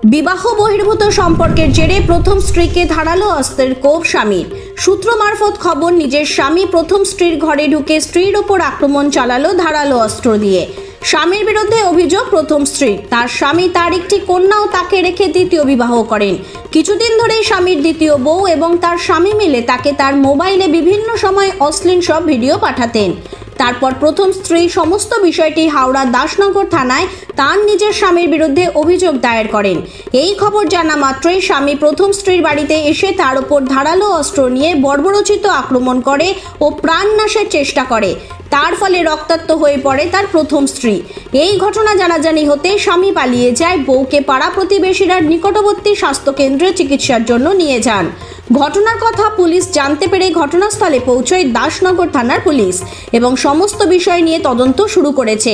বিবাহ বহির্ভূত সম্পর্কের জেরে প্রথম স্ত্রীকে ধারালো অস্ত্রের কোপ স্বামীর। সূত্র মারফত খবর, নিজের স্বামী প্রথম স্ত্রীর ঘরে ঢুকে স্ত্রীর ওপর আক্রমণ চালালো ধারালো অস্ত্র দিয়ে। স্বামীর বিরুদ্ধে অভিযোগ প্রথম স্ত্রীর। তার স্বামী তার একটি কন্যা ও তাকে রেখে দ্বিতীয় বিবাহ করেন। কিছুদিন ধরেই স্বামীর দ্বিতীয় বউ এবং তার স্বামী মিলে তাকে তার মোবাইলে বিভিন্ন সময় অশ্লীল সব ভিডিও পাঠাতেন। তারপর প্রথম স্ত্রী সমস্ত বিষয়টি হাওড়া দাসনগর থানায় তার নিজের স্বামীর বিরুদ্ধে অভিযোগ দায়ের করেন। এই খবর জানা মাত্রই স্বামী প্রথম স্ত্রীর বাড়িতে এসে তার উপর ধারালো অস্ত্র নিয়ে বর্বরোচিত আক্রমণ করে ও প্রাণনাশের চেষ্টা করে। তার ফলে রক্তাক্ত হয়ে পড়ে তার প্রথম স্ত্রী। এই ঘটনা জানাজানি হতে স্বামী পালিয়ে যায়। বউকে পাড়া প্রতিবেশীরা নিকটবর্তী স্বাস্থ্যকেন্দ্রে চিকিৎসার জন্য নিয়ে যান। ঘটনার কথা পুলিশ জানতে পেরে ঘটনাস্থলে পৌঁছয় দাসনগর থানার পুলিশ এবং সমস্ত বিষয় নিয়ে তদন্ত শুরু করেছে।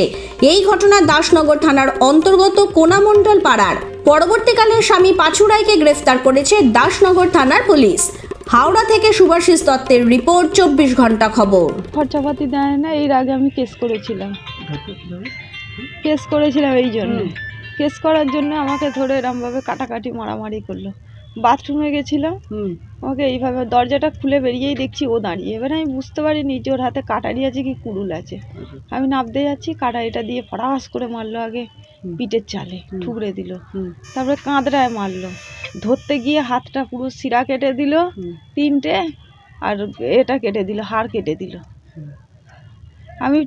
এই ঘটনা দাসনগর থানার অন্তর্গত কোনামণ্ডল পাড়ার। পরবর্তীকালে স্বামী পাঁচু রায়কে গ্রেফতার করেছে দাসনগর থানার পুলিশ। হাওড়া থেকে সুভাষিস দত্তের রিপোর্ট, 24 ঘন্টা খবর। খরচাপাতি দেয় না, এর আগে আমি কেস করেছিলাম এই জন্য। কেস করার জন্য আমাকে ধরে এরমভাবে কাটাকাটি মারামারি করলো। বাথরুমে গেছিলাম, আমাকে এইভাবে দরজাটা খুলে বেরিয়েই দেখছি ও দাঁড়িয়ে। এবার আমি বুঝতে পারিনি যে ওর হাতে কাটারি আছে কি কুড়ুল আছে। আমি নাবতে যাচ্ছি, কাটারিটা দিয়ে ফটাস করে মারলো। আগে পিঠের চালে ঠুকরে দিল, তারপরে কাঁদরায় মারলো। ধরতে গিয়ে হাতটা পুরো শিরা কেটে দিল 3টে, আর এটা কেটে দিল, হাড় কেটে দিল। আমি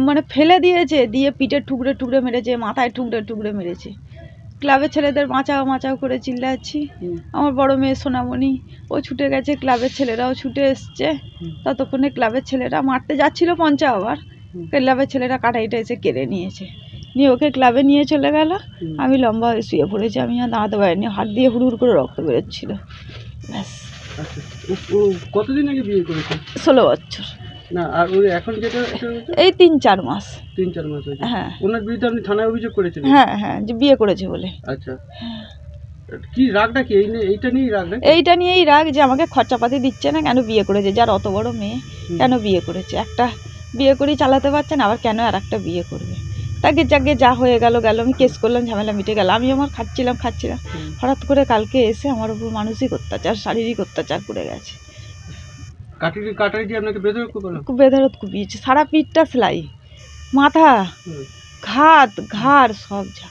মানে ফেলে দিয়েছে, দিয়ে পিঠে টুকরে টুকরে মেরেছে, মাথায় টুকরে টুকরে মেরেছে। ক্লাবের ছেলেদের বাঁচাও বাঁচাও করে চিল্লাচ্ছি। আমার বড় মেয়ে সোনামণি ও ছুটে গেছে, ক্লাবের ছেলেরাও ছুটে এসছে। ততক্ষণে ক্লাবের ছেলেরা মারতে যাচ্ছিল পঞ্চা, আবার ক্লাবের ছেলেরা কাটাইটা এসে কেড়ে নিয়েছে, নিয়ে ওকে ক্লাবে নিয়ে চলে গেল। আমি লম্বা হয়ে শুয়ে পড়েছি, আমি আর দাঁড়াতে পারিনি, হাত দিয়ে হুড় করে রক্ত বেরোচ্ছিল। ব্যাস। কতদিন আগে বিয়ে করেছে? 16 বছর। না, আর ওই এখন যেটা এই 3-4 মাস। 3-4 মাস হয়েছে। হ্যাঁ। ওনার বিরুদ্ধে আপনি থানায় অভিযোগ করেছিলেন? হ্যাঁ হ্যাঁ, যে বিয়ে করেছে বলে। আচ্ছা, কি রাগটা কি এইটা নিয়েই রাগ? এইটা নিয়েই রাগ যে আমাকে খরচাপাতি দিচ্ছে না, কেন বিয়ে করেছে। যার অত বড় মেয়ে কেন বিয়ে করেছে? একটা বিয়ে করেই চালাতে পারছে না, আবার কেন আর একটা বিয়ে করবে? তাকে যাকে যা হয়ে গেল গেল, আমি কেস করলাম, ঝামেলা মিটে গেল। আমি আমার খাচ্ছিলাম, হঠাৎ করে কালকে এসে আমার উপর মানসিক অত্যাচার, শারীরিক অত্যাচার করে গেছে। কাটারি দিয়ে আপনাকে বেধড়ক করলো? খুব বেধড়ক কুপিয়েছে, সারা পিঠটা সেলাই, মাথা, ঘাড় সব যা।